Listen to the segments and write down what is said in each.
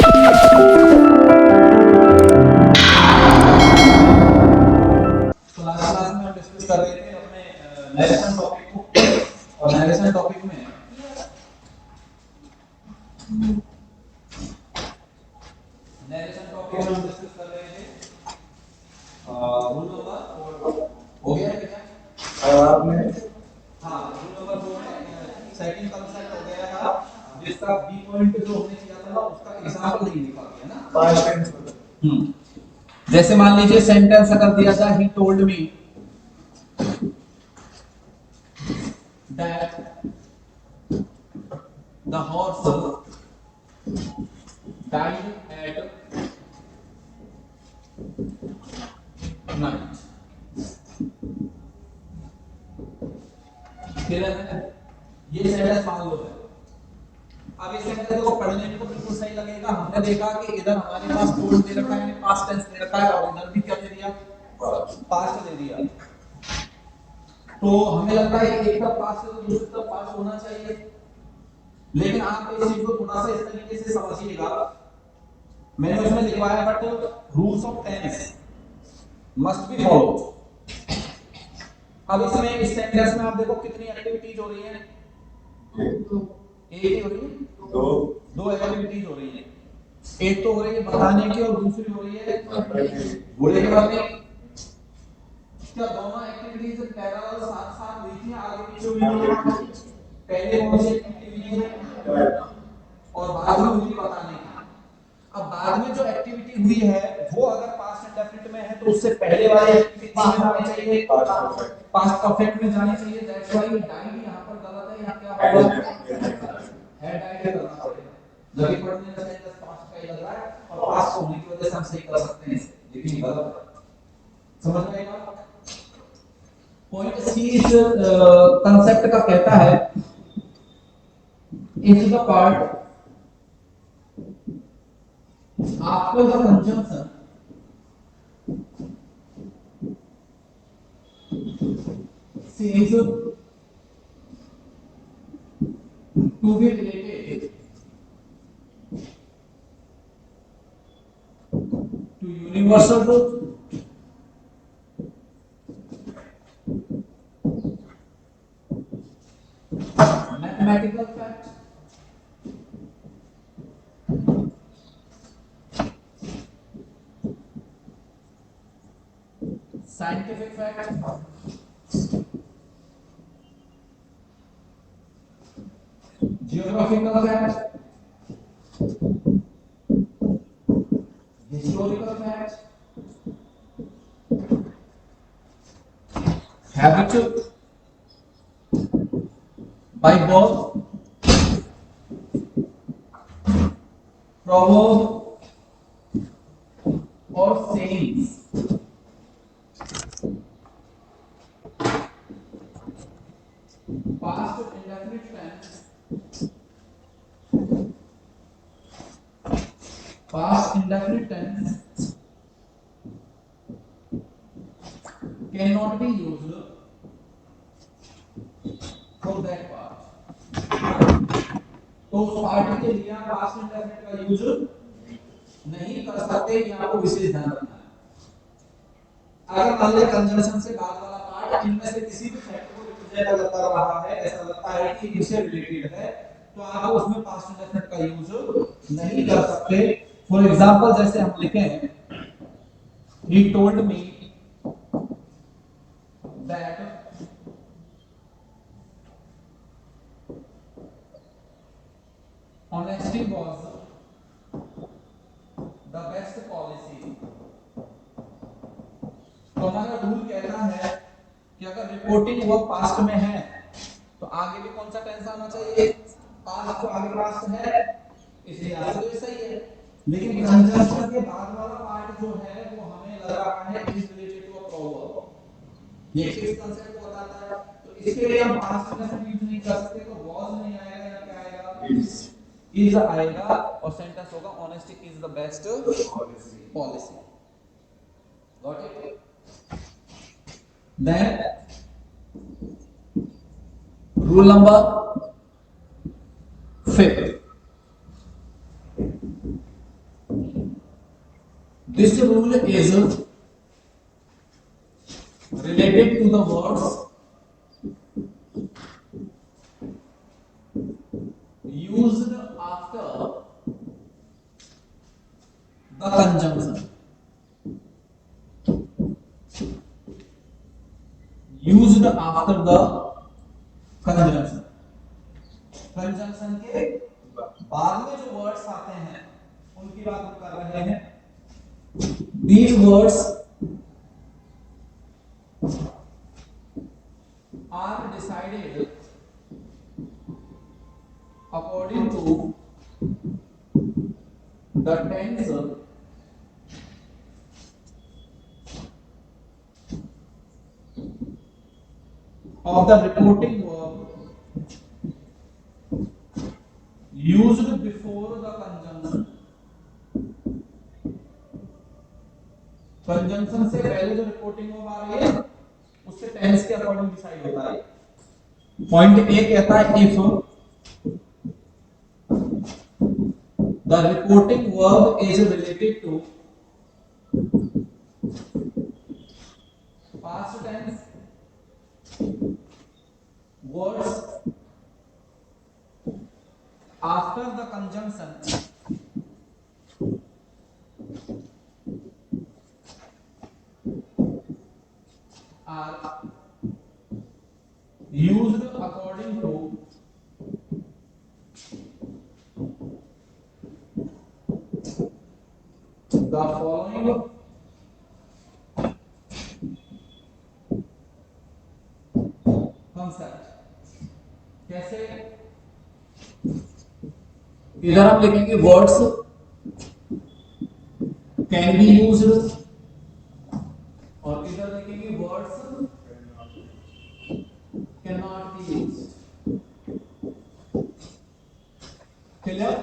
Class में हम discuss कर रहे थे अपने नरेशन टॉपिक को, और नरेशन टॉपिक में हम डिस्कस कर रहे थे रूल नंबर हो गया क्या आपने? हाँ, रूल नंबर 4 है, सेकंड कांसेप्ट हो गया था जिसका बी पॉइंट जो हमने किया था ना उसका एग्जांपल नहीं लिखा गया ना, पास्ट टेंस। जैसे मान लीजिए सेंटेंस अगर दिया था, he told me that the horse died at night. Clear है? ये सेंटेंस मान लो है। अब इस सेंटेंस को पढ़ने में तो बिल्कुल सही लगेगा। हमने देखा कि इधर हमारे पास टोल्ड दे रखा है, यानी पास्ट टेंस दे रखा है, और इधर भी क्या दे दिया? पास्ट दे दिया। तो हमें लगता है एक तरफ पास्ट है तो दूसरी तरफ पास्ट होना चाहिए, लेकिन आप इस चीज को थोड़ा सा इस तरीके से समझिएगा। मैंने उसमें लिखवाया but rules of tense must be follow. अब इसमें इस सेंटेंस में आप देखो कितनी एक्टिविटीज हो रही है? एक ही हो रही है, दो एक्टिविटीज हो रही है। एक तो हो रही है बताने की और दूसरी हो रही है बोलने के बाद में। क्या दोनों एक्टिविटीज पैरेलल साथ साथ हुई थी, आगे पीछे हुई? पहले कौन सी एक्टिविटी है और बाद में हुई बताने की। अब बाद में जो एक्टिविटी हुई है वो अगर पास्ट इंडेफिनिट में है तो उससे पहले वाली एक्टिविटी में जानी चाहिए, पास्ट परफेक्ट में जानी चाहिए। दैट्स व्हाई डाइड यहां पर गलत है। यहां क्या होगा? है डाइड करना पड़ेगा, जबकि पढ़ने में सेंटेंस पास्ट का ही लग रहा है और पास्ट होने की वजह से हम सही कर सकते हैं इसे, लेकिन गलत है। समझ में आएगा? पॉइंट सी इस कांसेप्ट का कहता है is the part after the conjunction seems to be related to universal truth, mathematical fact, scientific fact, geographical fact, historical fact, habitual by birth, proverb or sayings, past indefinite tense, past indefinite tense cannot be used for that part. तो उस part के लिए आप past indefinite का use नहीं कर सकते, ये आपको विशेष ध्यान रखना है। अगर मान लीजिए कंजंक्शन से बाद वाला पार्ट इनमें से किसी भी फैक्ट को रिप्रेजेंट कर रहा है, ऐसा लगता है कि इससे रिलेटेड है, तो आप उसमें पास्ट इंडेफिनिट का यूज नहीं कर सकते। फॉर एग्जांपल जैसे हम लिखें he told me that honesty was the best policy। तो हमारा रूल कहता है कि अगर रिपोर्टिंग वो पास्ट में है तो आगे भी कौन सा टेंस आना चाहिए? पास्ट, तो आगे पास्ट है इसलिए आगे तो सही है। लेकिन कंजंक्शन के बाद वाला पार्ट जो है वो हमें लग रहा है is related to a proverb. ये किस कांसेप्ट को बताता है? तो इसके लिए हम पास्ट में यूज नहीं कर सकते, तो वाज नहीं आएगा या क्या आएगा? इज आएगा और सेंटेंस होगा honesty is the best policy. Got it? Then rule number 5, This rule is related to the words used after the conjunction. Used after the conjunction. Conjunction के बाद में जो वर्ड्स आते हैं उनकी बात हम कर रहे हैं. These words are decided according to the tense of the reporting verb used before the conjunction. Conjunction से पहले जो रिपोर्टिंग वर्ब आ रही है उससे टेंस के अकॉर्डिंग डिसाइड होता है. पॉइंट ए कहता है if the reporting verb is related to past tense words after the conjunction are used according to the following concept. कैसे? इधर हम लिखेंगे words can be used और इधर लिखेंगे words can not be used. Clear?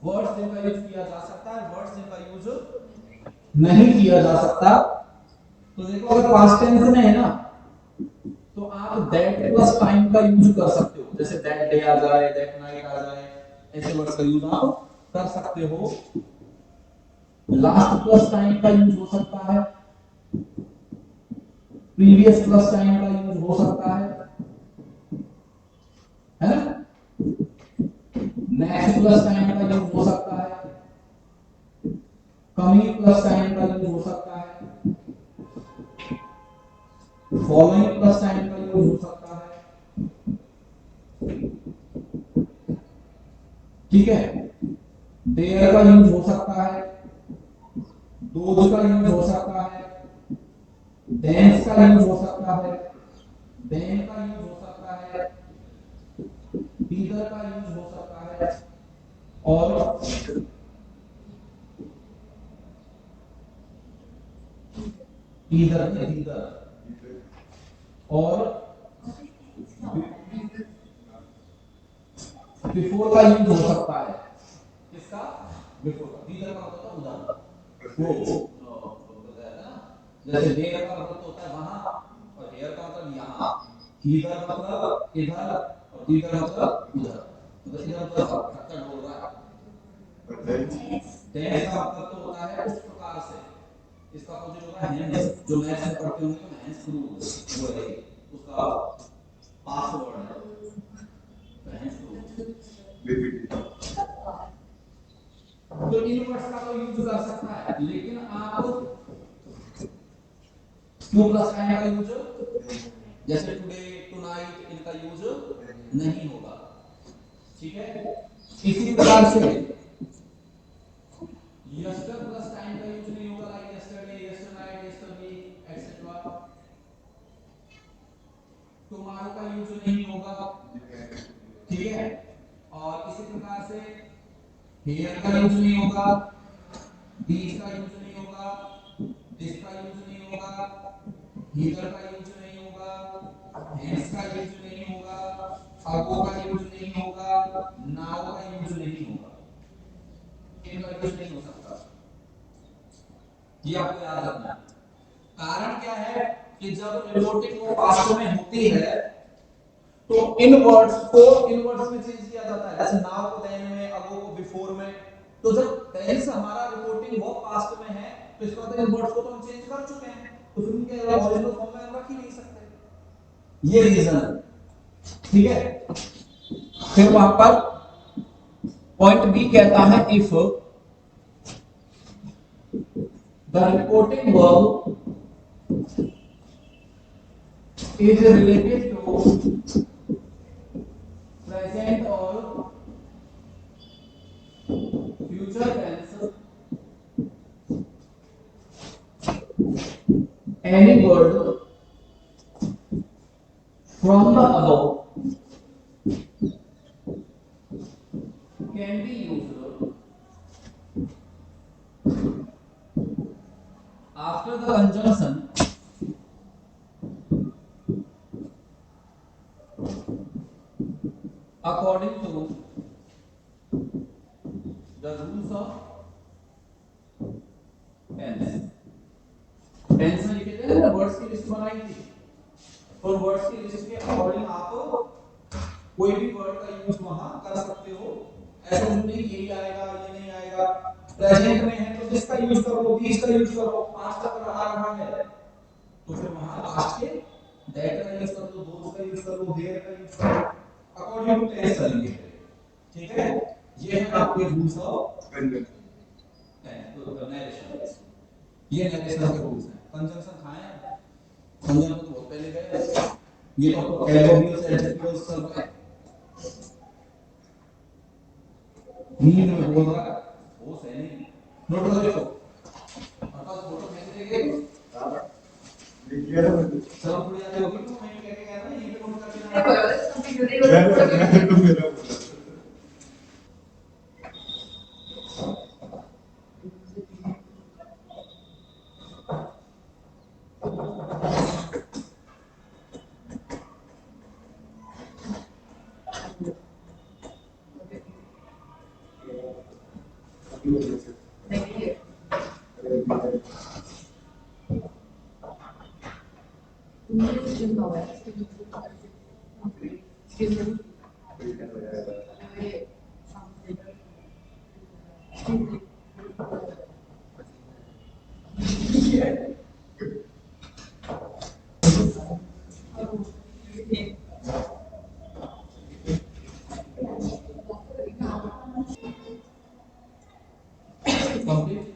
Words जिनका use किया जा सकता है, वर्ड्स जिनका यूज नहीं किया जा सकता. तो देखो अगर पास्ट टेंस में है ना तो आप दैट प्लस टाइम का यूज कर सकते हो. जैसे दैट डे आ जाए, दैट नाइट आ जाए, ऐसे वर्ड्स का यूज आप कर सकते हो. लास्ट प्लस टाइम का यूज हो सकता है, प्रीवियस प्लस टाइम का यूज हो सकता है ना? नेक्स्ट प्लस टाइम का यूज हो सकता है, कमिंग प्लस टाइम का यूज हो सकता है, फॉलोइंग प्लस टाइम का यूज हो सकता है. ठीक है? देयर का यूज हो सकता है, दोज का यूज हो सकता है, देंस का यूज हो सकता है, देन का यूज हो सकता है, दीदर का यूज हो सकता है और ईदर में दीदर और बिफोर का यूज हो सकता है. किसका? बिफोर का. दीदर का मतलब उधर वो जैसे देयर का मतलब होता है वहां और हेयर का मतलब यहां. इधर मतलब इधर और इधर मतलब उधर. मतलब इधर तो टक्कर बोल रहा है. देयर का मतलब तो होता है उस प्रकार से. इसका अपोजिट होता है हेंस. जो मैथ्स में पढ़ते होंगे तो हेंस प्रूव वो है उसका पासवर्ड है. Hence prove. तो इन वर्ड्स का तो यूज कर सकता है लेकिन आप टू प्लस टाइम का यूज जैसे टुडे, टुनाइट इनका यूज नहीं होगा. ठीक है? इसी प्रकार से यस्टर प्लस टाइम का यूज नहीं होगा. Like yesterday, yesternight, yesterweek etcetera. Tomorrow का यूज नहीं होगा. ठीक है? और इसी प्रकार से हियर का यूज नहीं होगा, दीज का यूज नहीं होगा, दिस का यूज नहीं होगा, हियर का यूज नहीं होगा, हेंस का यूज नहीं होगा, अगो का यूज नहीं होगा, नाउ का यूज नहीं होगा. इनका यूज नहीं हो सकता. ये आपको याद रखना है. कारण क्या है कि जब रिपोर्टिंग वो पास्ट में होती है तो इन वर्ड्स में चेंज किया जाता है. जैसे नाउ को देन में, अगो को बिफोर में. तो जब टेंस हमारा रिपोर्टिंग बहुत पास्ट में है तो इसका मतलब इन वर्ड्स को तो हम चेंज कर चुके हैं, तो फिर उनके ओरिजिनल फॉर्म में हम रख ही नहीं सकते। ये रीजन है, ठीक है। फिर वहां पर पॉइंट बी कहता है if the reporting verb is related to present or future tense, any word from the above can be used after the conjunction according to the rules of tense। Tense में लिखे थे ना, words की list बनाई थी, और words की list के अकॉर्डिंग आप कोई भी वर्ड का यूज वहां कर सकते हो। ऐसा नहीं यही आएगा ये नहीं आएगा। प्रेजेंट में है तो जिसका यूज करो, दिस का यूज करो, पास्ट तक आ रहा है तो फिर वहां पास्ट के दैट का यूज कर दो, दोस का यूज कर दो, देयर का यूज कर दो, अकॉर्डिंग टू टेंस करेंगे। ठीक है, ये है आपके रूल्स ऑफ कंजंक्शन। ये नरेशन के रूल्स हैं। कंजंक्शन खाए, कंजंक्शन तो बहुत पहले गए, ये तो एडवर्बियल से एडजेक्टिव चल रहा है। नींद में बोल रहा है वो सही नहीं, नोट कर देखो हटा फोटो खींच लेंगे लिखिए ना सब पूरी आती होगी तो मैं क्या कह रहा हूं, ये नोट करके ना कंप्लीट।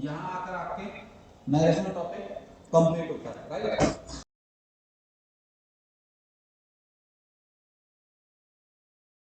यहाँ आकर आपके नरेशन टॉपिक कंप्लीट होता है, राइट।